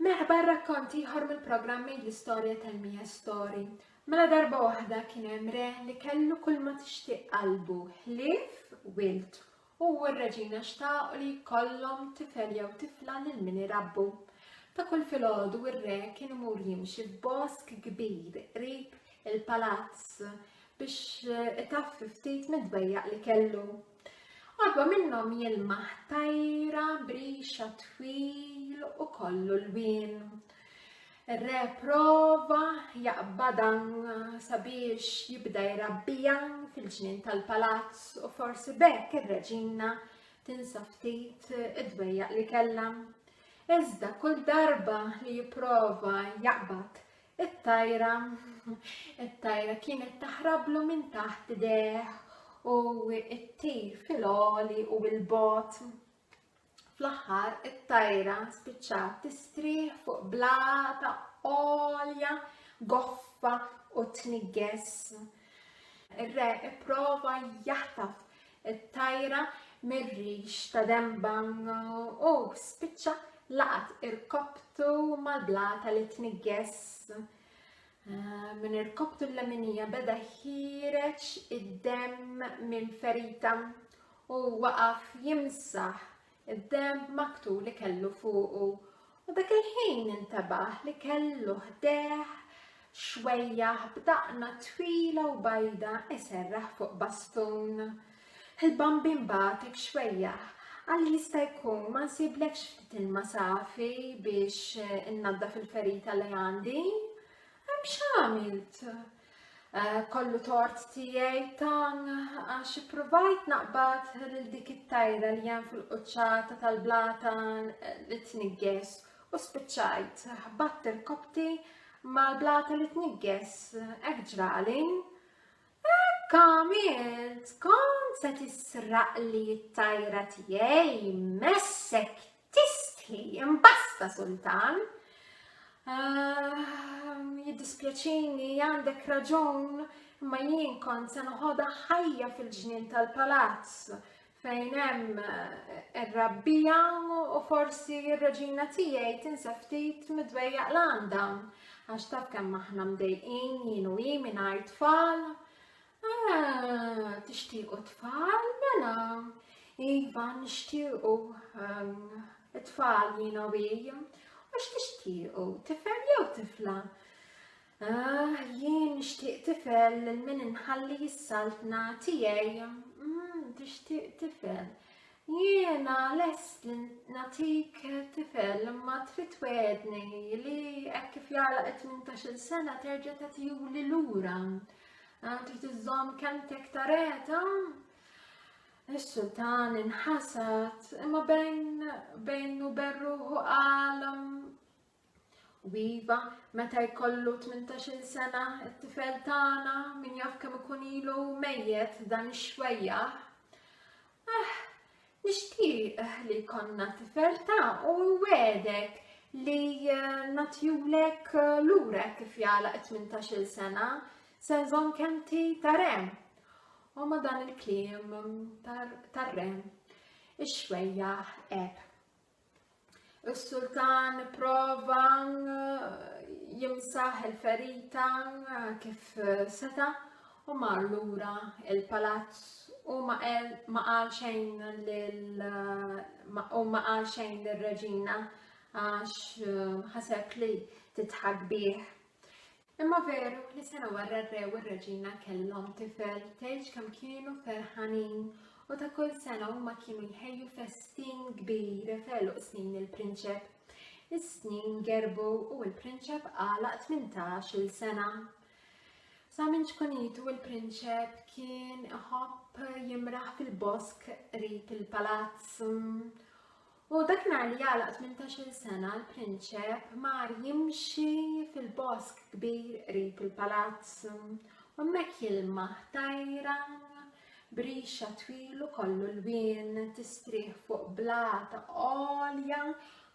Merħba rrakkonti ieħor mill-programm Għidli Storja tal-Mija Story. Mela darba waħda kien hemm re li kellu kull ma tixtieq qalbu, ħlief wild, u r-reġina xtaqu li jkollhom tifel jew tifla lil min irabbu. Ta' kull filgħodu ir-re kien imur jimxi f'bosk kbir qrib il-palazz biex itaffi ftit mid-dwejjaq li kellu. Arba minnhom jilmaħ tajra brixa twil u kollu l-wien. Ir-re prova jaqbadan sabiex jibda jrabbija fil-ġnien tal-palazz u forsi bekk ir-reġina tinsa ftit id-dwejjaq li kellha. Iżda kull darba li jipprova jaqbad it-tajra kienet taħrablu minn taħt idejh u it-tir fil-għoli u bil-bot. Fl-aħħar it-tajra spiċċat tistrieħ fuq blata għolja, goffa u tniggess. Ir-re ipprova jaħtaf it-tajra mir-rix ta' dembang u spiċċa laqat irkobtu mal-blata li tniggess. Min irkobtu l-laminija beda ħireġ id-demm minn ferita u waqaf jimsaħ id-demm maktu li kellu fuqu. U dak il-ħin intabaħ li kellu ħdeħ xwejja b'daqna twila u bajda iserraħ fuq bastun. Il-bambi mbatek xwejja għal jista' jkun ma nsiblekx ftit ilma safi biex innaddaf il-ferita li għandi. X'għamilt? Kollu tort tiegħi tan għax ippruvajt naqbad lil dik it-tajra li hemm fil-quċċata tal-blata li tniggess u spiċċajt ħbatt irkobti mal-blata li tniggess. Hekk ġrali. Hekk għamilt, kont se tisraq li t-tajra tiegħi messek tistħi imbasta sultan. Jiddispjaċini għandek raġun, imma jien kont se noħodha ħajja fil-ġnien tal-palazz fejn hemm ir-rabbija u forsi r-reġina tiegħi tinsa ftit midwejjaq l-għandha għax taf kemm aħna mdejqin jien u hi mingħajr tfal. Tixtiequ tfal mela? Iva nixtiequ it-tfal jien u hi. Għax tixtiequ, tifel jew tifla? Jien nixtieq tifel lil min inħalli jissaltna tiegħi. Tixtieq tifel. Jiena lest li nagħtik tifel imma trid twedni li hekk kif jagħlaq 18-il sena terġa' tagħtihuli lura. Trid iżżomm kemmtek ta' reta. Is-sultan inħasad imma bejn u berruħu qal iva meta jkollu 18-il sena it-tifel tagħna min jaf kemm ikun ilu mejjed dan ix-xwejjaħ. Nixtieq li jkollna tifel ta' u wedek li nagħtihulek lura kif jagħlaq 18-il sena se nżomm kemmti ta' rem. U ma dan il-kliem tar-re ix-xwejjaħ eb. Is-sultan prova jimsaħ il-ferita kif seta u mar lura il-palazz u ma qal xejn lir-reġina għax ħaseb li titħabb bih. Imma veru li sena wara r-re u r-reġina kellhom tifel tgħidx kemm kienu ferħanin u ta' kull sena huma kienu jħejju festin kbir feluq snin il-prinċep. Is-snin gerbu u l-prinċep għalaq 18-il sena. Sa minn ċkunitu il-prinċep kien iħobb jimraħ fil-bosk qrib il-palazz. U dakinhar li jagħlaq 18-il sena l-prinċep mar jimxi fil-bosk kbir qrib il-palazz. U hemmhekk jilmaħ tajra brixa twil u kollu l-wien tistrieħ fuq blata għolja,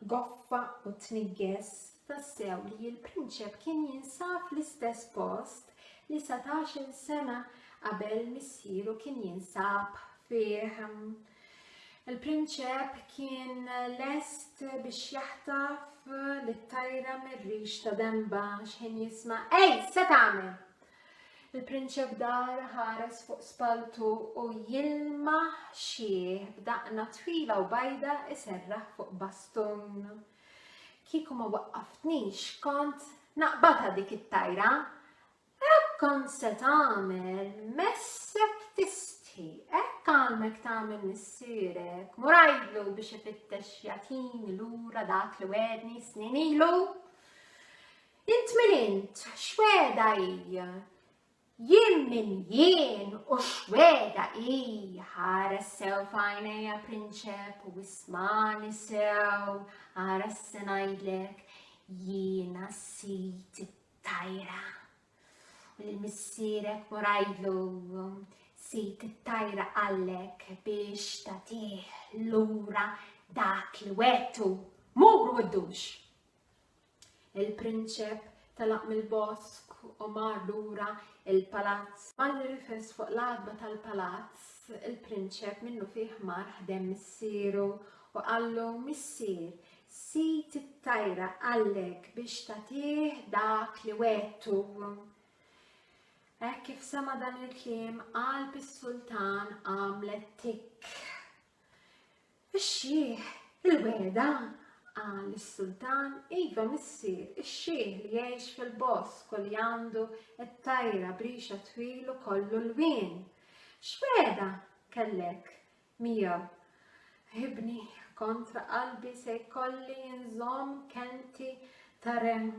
goffa u tniggess. Tassew li l-prinċep kien jinsab fl-istess post li 17-il sena qabel missieru kien jinsab fih. Il-prinċep kien lest biex jaħtaf lit-tajra mir-rix ta' demba x'ħin jisma' "Ej, se tagħmel?" Il-prinċep dar ħares fuq spaltu u jilmaħ xieħ b'daqna twila u bajda iserraħ fuq bastun. Kieku ma waqqaftnix kont naqbadha dik it-tajra. Hekk kont se tagħmel messek tistħi, hekk għandek tagħmel missierek, murajdlu biex ifittex jagħtini lura dak li wedni snin ilu. Int min int, x'weda hi? Jien min jien u x'weda hi, ħares sew f'għajnejja prinċep u ismani sew, ħares se ngħidlek jiena sit it-tajra. U l-missierek murajdlu sit it-tajra għallek biex tagħtih lura dak li wettu, muru weddux. Il-prinċep telaq mill-bosk u mar lura il-palazz. Malli rifes fuq l-adba tal-palazz, il-prinċep minnu fih mar ħdem missieru u qallu "Missier, sit it-tajra għallek biex tagħtih dak li wettu." Hekk kif sema dan il-kliem qalb is-sultan għamlet tikk. Ix-xieħ, il-weda, qal is-sultan, "Iva missier, ix-xieħ li jgħix fil-bosk u li għandu t-tajra b'rixa twil u kollu l-wien. X'weda kellek miegħu?" "Ibni, kontra qalbi se jkolli nżomm kenti tarem."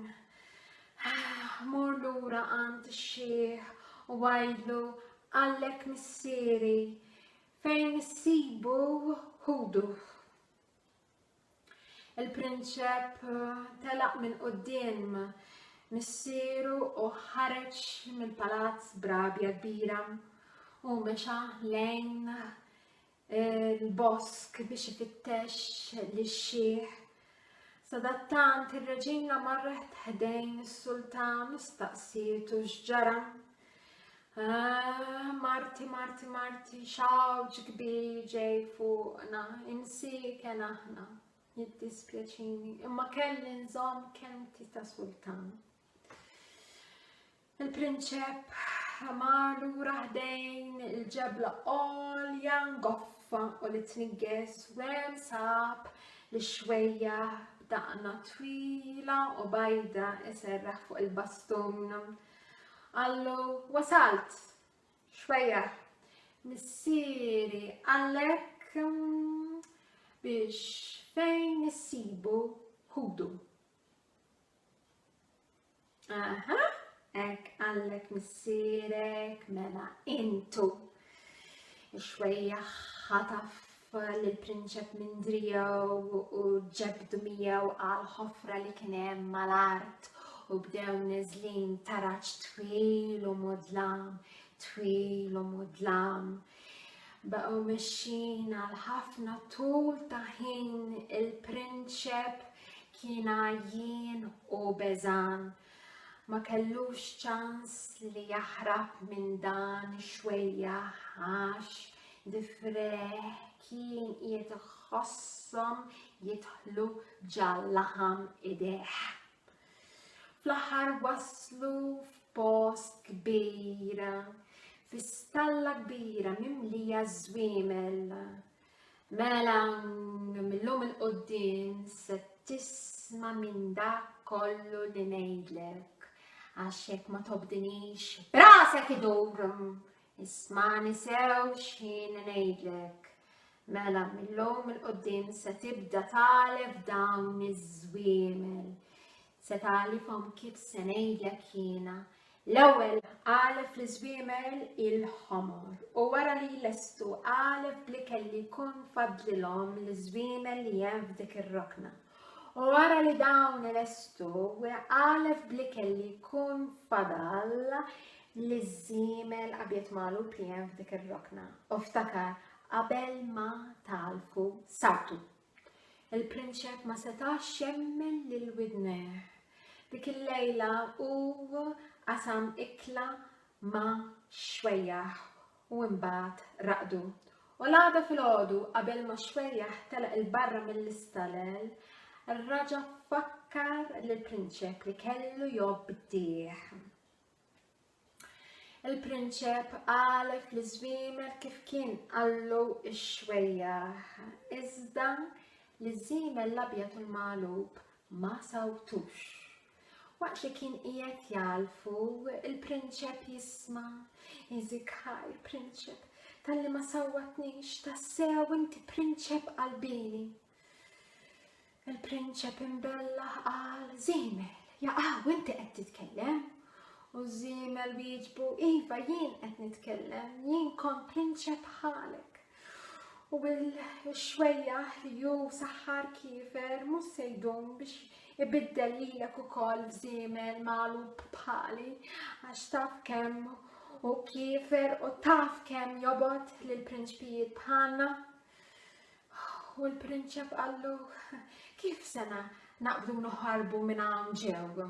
Mur lura għand ix-xieħ u għajdlu "Għallek missieri, fejn issibu ħudu." Il-prinċep telaq minn quddiem missieru u ħareġ mill-palazz brabja kbira u mexa lejn il-bosk biex ifittex lix-xieħ. Sadattant ir-reġina marret ħdejn is-sultan u staqsietu x'ġara. Marti, xawġ kbir ġej fuqna, insiken aħna. Jiddispjaċini, imma kelli nżomm kenti ta' sultan. Il-prinċep mar lura ħdejn il-ġebla għolja ngoffa u li tnigges u hemm sab li xwejja b'daqna twila u bajda iserraħ fuq il-bastun. Qallu "Wasalt, xwejja, missieri għallek biex fejn issibu ħudu." "Aha, hekk għallek missierek mela intu." Xwejja ħataf lill-prinċep minn driegħu u ġebdu miegħu għal ħofra li kien hemm mal-art u bdew niżlin taraġġ twil u mudlam. Baqgħu mexxin għal ħafna tul ta' ħin. Il-prinċep kien għajjien u beżan. Ma kellux ċans li jaħrab minn dan xwejja għax difreħ kien qiegħed iħosshom jidħlu ġal-laħam ideħ. Fl-aħħar waslu f'post kbir, fi stalla kbira mimlija żwiemel. Mela millum il-qudiem se tisma' minn dak kollu li ngħidlek, għax jekk ma tobdinix b'rasek idur. Ismani sew x'jien ngħidlek. Mela millum il-qudiem se tibda tagħlef dawn iż-żwiemel. Se tagħlifhom kif se ngħidlek jiena. L-ewwel għalef l-iżwiemel il-ħomor u wara li lestu għalef bli kelli jkun fadlilhom l-iżwiemel li hemm f'dik ir-rokna. U wara li dawn lestu għalef bli kelli jkun fadal l-iżwiemel abjad magħluq li hemm f'dik ir-rokna. U ftakar qabel ma talfu sartu. Il-prinċep ma setax jemmen lil widnejh. Dik il-lejla u qasam ikla ma' xwejjaħ u mbagħad raqdu U l-għada fil-ħodu qabel ma xwejja telaq il-barra mill-istalel, ir-raġa fakkar lill-prinċep li kellu jobbdieħ. Il-prinċep għalef li żwiemel kif kien qallu x-xwejjaħ, iżda li żwiemel l-abjad u l-magħlub ma sawtux. Waqt li kien qiegħed jalfu, il-prinċep jisma' Iżikħaj, prinċep, tal-li ma sawwatnix, tassew inti prinċep qalbini. Il-prinċep imbellaħ qal, żwiemel, jaqgħu inti qed titkellem? U żwiemel wieġbu, iva jien qed nitkellem, jien kont prinċep bħalek. U l-xwejjaħ li ju saħħar kiefer mhux se jdum biex ibiddel lilek ukoll żwiemel magħlub bħali għax taf kemm u kiefer u taf kemm jobgħod lill-prinċpijiet bħalna. U l-prinċep qallu, kif sena naqbdu noħarbu minn hawn ġew?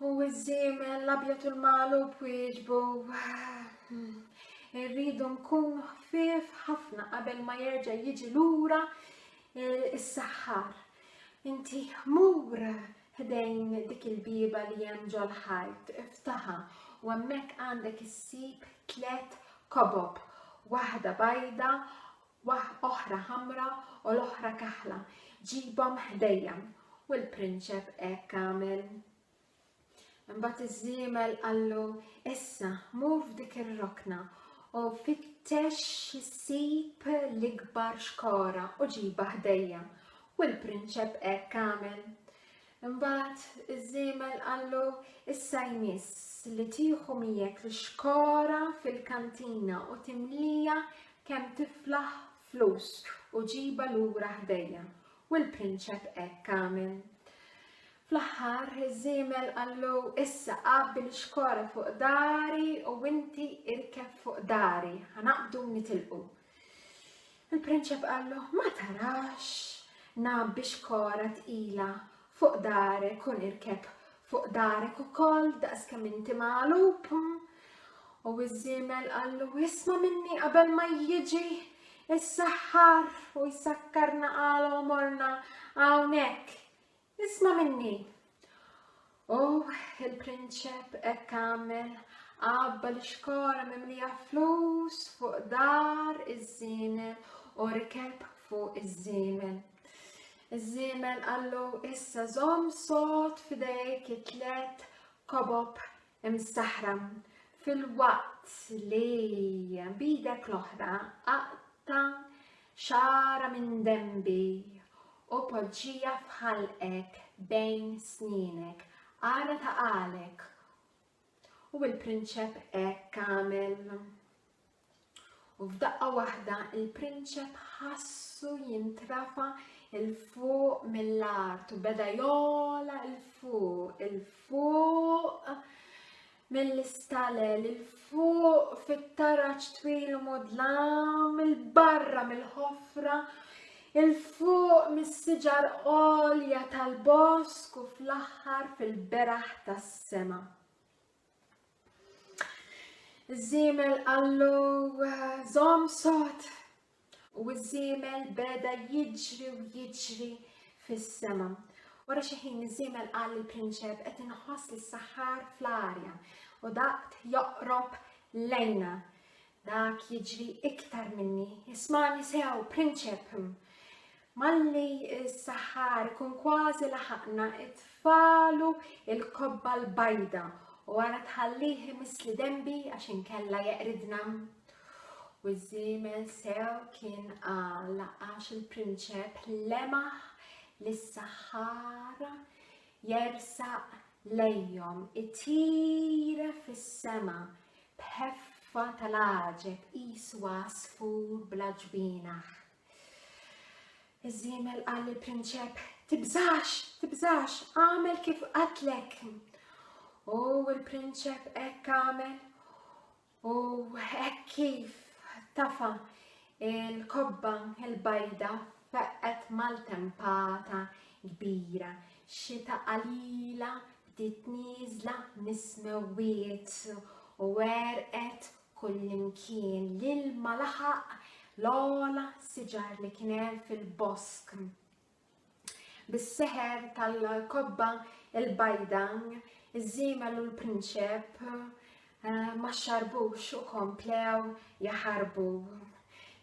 U ż-żwiemel l-abjad u l-magħlub wieġbu, irridu nkunu ħfief ħafna qabel ma jerġa' jiġi lura is-saħħar. Inti mur ħdejn dik il-biba li hemm ġol ħajt, iftaħha u hemmhekk għandek issib 3 kobob, waħda bajda, oħra ħamra u l-oħra kaħla. Ġibhom ħdejja. U l-prinċep hekk għamel. Imbagħad iż-żwiemel qallu, issa mur f'dik ir-rokna u fittex issib l-ikbar xkora u ġibha ħdejja. U l-prinċep hekk għamel. Imbagħad iż-żwiemel qallu, issa jmiss li tieħu miegħek l-xkora fil-kantina u timlija kemm tiflaħ flus u ġibha lura ħdejja. U l-prinċep hekk għamel. Fl-aħħar iż-żwiemel qallu, issa qabbi l-xkora fuq dari u inti irkeb fuq dari, ħanaqbdu nitilqu. Il-prinċep qallu, ma tarax nabbi xkora tqila fuq darek u nirkeb fuq darek ukoll daqskemm inti magħlub. U iż-żwiemel qallu, isma' minni qabel ma jiġi is-saħħar u jsakkarna qal omorna hawnhekk. Isma' minni. U il-prinċep hekk għamel, qabba l-xkora mimlija flus fuq dar iż-żwiemel u rkeb fuq iż-żwiemel. Iż-żwiemel qallu, issa żomm sod f'idejk 3 kobob imsaħram fil-waqt li bidek l-oħra aqta xara minn dembi u poġġija f'ħalqek bejn snienek, ara ta' qalek. U l-prinċep hekk għamel. U f'daqqa waħda il-prinċep ħassu jintrafa il-fuq mill-art u beda jola il-fuq mill-istalel, il-fuq fit-taraġ twil u modlam, il-barra mill-ħofra, il-fuq mis-siġar għolja tal-bosk u fl-aħħar fil-beraħ tas-sema. Iż-żwiemel qallu, żomm sod. U iż-żwiemel beda jiġri u jiġri fis-sema. Wara xi ħin iż-żwiemel qal lill-prinċep qed inħoss li s-saħħar fl-arja u daqt joqrob lejna. Dak jiġri iktar minni. Ismani sew, prinċep. Malli s-saħħar ikun kważi laħaqna itfalu il-kobba l-bajda u wara tħallih misli dembi għax inkella jeqridna. U iż-żwiemel sew kien qal għax il-prinċep lemaħ li s-saħħar jersaq lejhom itir fis-sema b'ħeffa tal-għaġeb qisu għasfur bla ġbienaħ. Iż-żwiemel qal lill-prinċep, tibżax, għamel kif qatlek. U l-prinċep hekk għamel u hekk kif tafa il-kobba il-bajda feqqet mal-tempata kbira, xita qalila bdiet nieżla nismewiet u werqet kullimkien l-ilma laħaq l-ogħla siġar li kien hemm fil-bosk. Bis-seħer tal-kobba il-bajda, iż-żiemel u l-prinċep ma xarbux u komplew jaħarbu.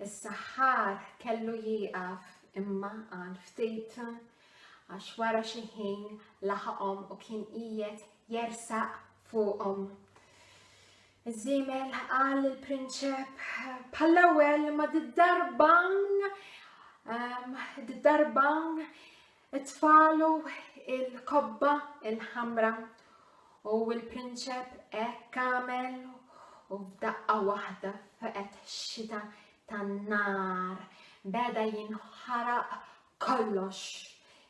Is-saħħar kellu jieqaf imma għal ftit għax wara xi ħin laħaqhom u kien qiegħed jersaq fuqhom. Iż-żiemel qal lill-prinċep bħall-ewwel ma d-darba tfalu il-kobba il-ħamra u l-prinċep hekk għamel u f'daqqa waħda feqet xita tan-nar beda jinħaraq kollox.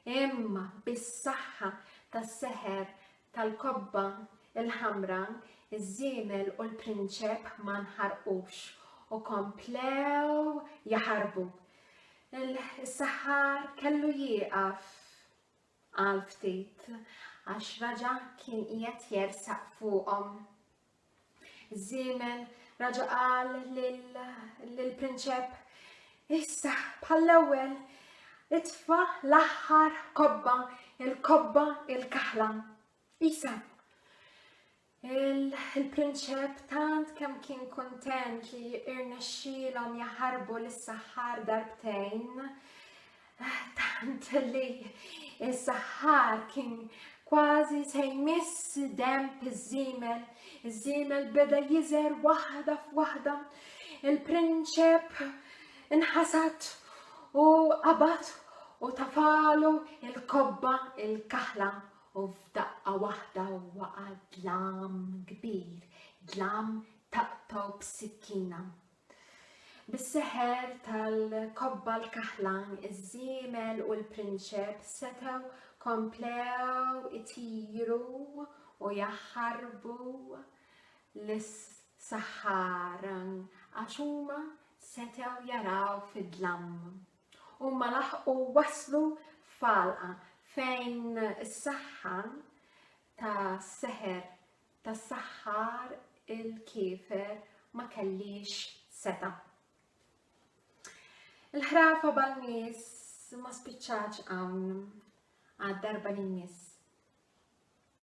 Imma bis-saħħa tas-seħer tal-kobba il-ħamra iż-żiemel u l-prinċep ma nħarqux u komplew jaħarbu. Is-saħħar kellu jieqaf għal ftit għax raġa kien qiegħed jersaq fuqhom. Iż-żiemel raġa qal lill-prinċep issa bħall-ewwel itfa' l-aħħar kobba il-kaħla. Isa. Il-prinċep tant kemm kien kuntent li irnexxielhom jaħarbu lis-saħħar darbtejn, tant li is-saħħar kien kważi se jmiss demb iż-żiemel. Iż-żiemel beda jiżer waħda f'waħda. Il-prinċep inħasad u qabad u tafalu il-kobba il-kaħla u f'daqqa waħda waqa' dlam kbir, dlam taqtaw b'sikkina. Bis-seħer tal-kobba l-kaħla iż-żiemel u l-prinċep setgħu komplew itiru u jaħarbu lis-saħħar għax huma setgħu jaraw fid-dlam. Huma laħqu waslu f'għalqa fejn is-saħħa tas-seħer tas-saħħar il-kiefer ma kellix seta'. Il-ħrafa Balmies ma spiċċax hawn għad-darba li jmiss.